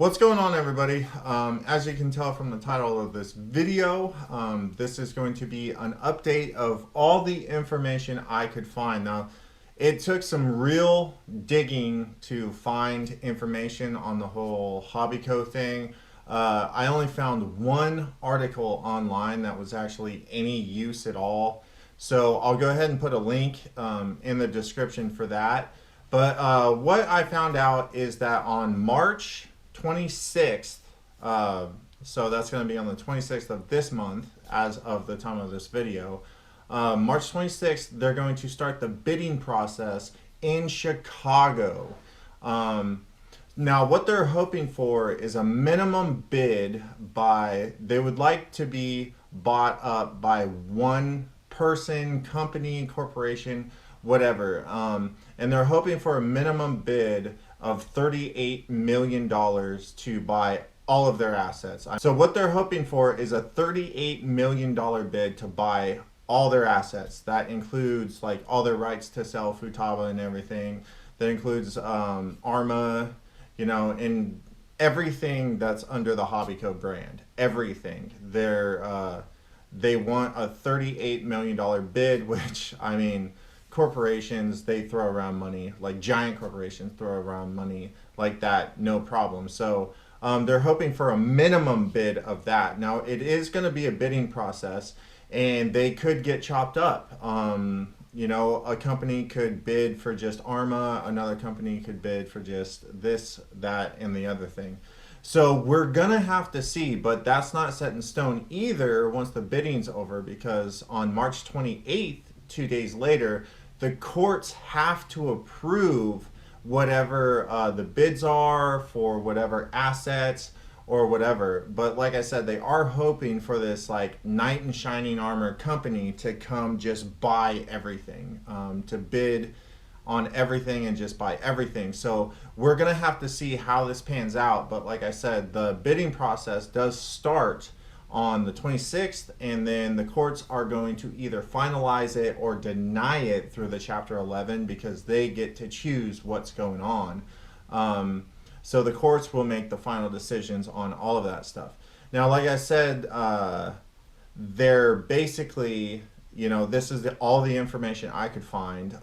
What's going on, everybody? As you can tell from the title of this video, this is going to be an update of all the information I could find. Now, it took some real digging to find information on the whole Hobbico thing. I only found one article online that was actually any use at all. So I'll go ahead and put a link in the description for that. But what I found out is that on March 26th, so that's going to be on the 26th of this month as of the time of this video. March 26th, they're going to start the bidding process in Chicago. Now, what they're hoping for is a minimum bid they would like to be bought up by one person, company, corporation, whatever. And they're hoping for a minimum bid of $38 million to buy all of their assets. So what they're hoping for is a $38 million bid to buy all their assets. That includes like all their rights to sell Futaba and everything. That includes Arma, and everything that's under the Hobbico brand. Everything. They want a $38 million bid, which, I mean, corporations, they throw around money, like giant corporations throw around money like that, no problem. So they're hoping for a minimum bid of that. Now, it is going to be a bidding process, and they could get chopped up. A company could bid for just Arma, another company could bid for just this, that, and the other thing. So we're going to have to see, but that's not set in stone either once the bidding's over, because on March 28th, 2 days later, the courts have to approve whatever the bids are for whatever assets or whatever. But like I said, they are hoping for this like knight in shining armor company to come just buy everything, to bid on everything and just buy everything. So we're going to have to see how this pans out. But like I said, the bidding process does start on the 26th, and then the courts are going to either finalize it or deny it through the Chapter 11, because they get to choose what's going on. So the courts will make the final decisions on all of that stuff. Now, like I said, they're basically, this is all the information I could find,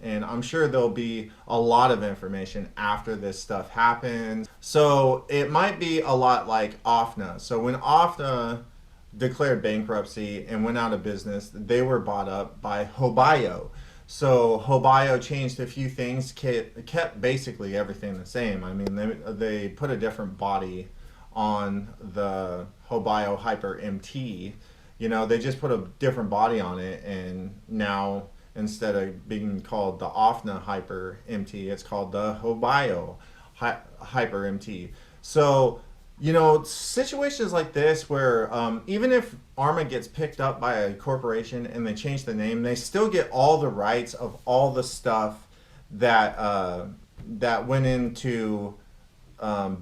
and I'm sure there'll be a lot of information after this stuff happens. So it might be a lot like OFNA. So when OFNA declared bankruptcy and went out of business, they were bought up by Hobbico. So Hobbico changed a few things, kept basically everything the same. I mean, they put a different body on the Hobbico Hyper MT. They just put a different body on it, and now instead of being called the OFNA Hyper MT, it's called the Hobbico Hyper MT. So, situations like this where even if Arma gets picked up by a corporation and they change the name, they still get all the rights of all the stuff that went into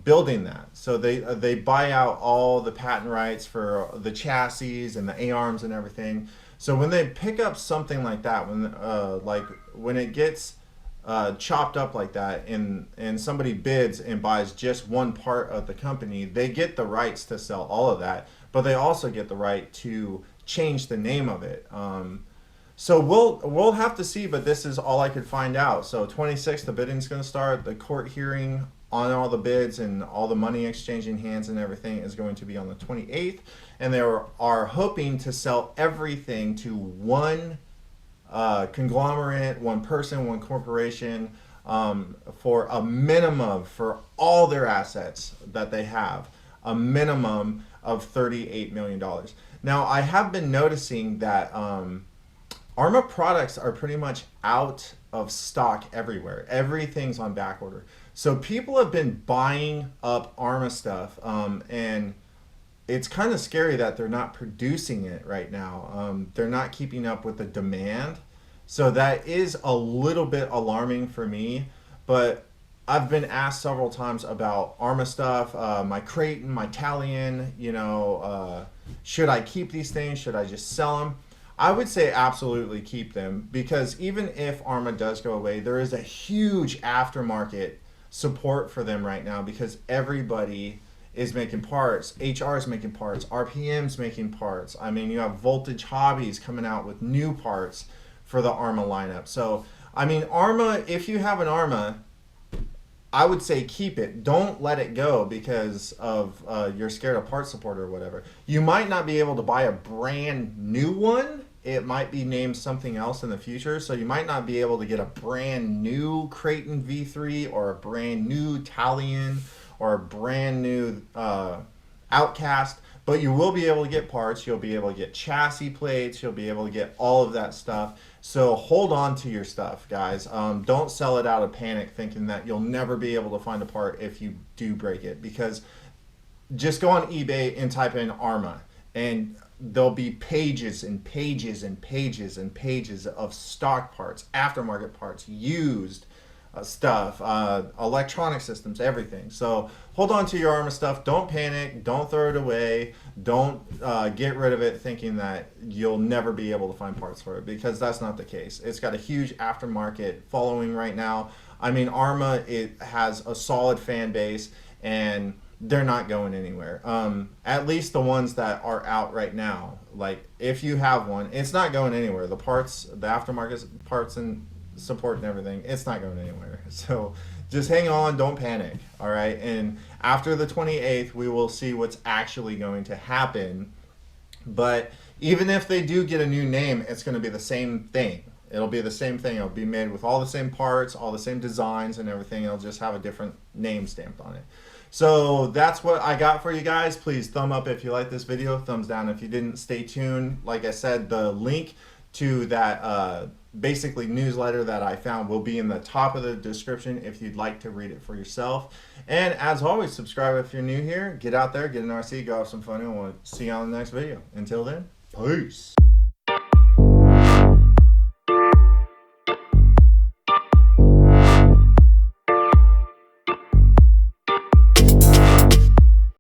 building that. So they buy out all the patent rights for the chassis and the A-arms and everything. So when they pick up something like that, when it gets chopped up like that, and somebody bids and buys just one part of the company, they get the rights to sell all of that, but they also get the right to change the name of it. So we'll have to see, but this is all I could find out. So 26th, the bidding's going to start. The court hearing on all the bids and all the money exchanging hands and everything is going to be on the 28th, and they are hoping to sell everything to one conglomerate, one person, one corporation, for a minimum, for all their assets that they have, a minimum of $38 million. Now, I have been noticing that Arma products are pretty much out of stock everywhere. Everything's on back order. So people have been buying up Arma stuff, and it's kind of scary that they're not producing it right now. They're not keeping up with the demand. So that is a little bit alarming for me. But I've been asked several times about Arma stuff, my Creighton, my Talion, should I keep these things? Should I just sell them? I would say absolutely keep them, because even if Arma does go away, there is a huge aftermarket support for them right now because everybody is making parts. HR is making parts. RPM's making parts. I mean, you have Voltage Hobbies coming out with new parts for the Arma lineup. So, I mean, Arma, if you have an Arma, I would say keep it. Don't let it go because of you're scared of part support or whatever. You might not be able to buy a brand new one. It might be named something else in the future. So you might not be able to get a brand new Creighton V3 or a brand new Talion or a brand new Outcast. But you will be able to get parts. You'll be able to get chassis plates. You'll be able to get all of that stuff. So hold on to your stuff, guys. Don't sell it out of panic thinking that you'll never be able to find a part if you do break it. Because just go on eBay and type in Arma. And there'll be pages and pages and pages and pages of stock parts, aftermarket parts, used stuff, electronic systems, everything. So hold on to your Arma stuff. Don't panic. Don't throw it away. Don't get rid of it thinking that you'll never be able to find parts for it, because that's not the case. It's got a huge aftermarket following right now. I mean, Arma, it has a solid fan base, and they're not going anywhere. At least the ones that are out right now. Like, if you have one, it's not going anywhere. The parts, the aftermarket parts and support and everything, it's not going anywhere. So just hang on, don't panic, all right? And after the 28th, we will see what's actually going to happen. But even if they do get a new name, it's going to be the same thing. It'll be the same thing. It'll be made with all the same parts, all the same designs and everything. It'll just have a different name stamped on it. So that's what I got for you guys. Please thumb up if you like this video, thumbs down if you didn't. Stay tuned. Like I said, the link to that basically newsletter that I found will be in the top of the description if you'd like to read it for yourself. And as always, subscribe if you're new here. Get out there, get an RC, go have some fun, and we'll see you on the next video. Until then, peace.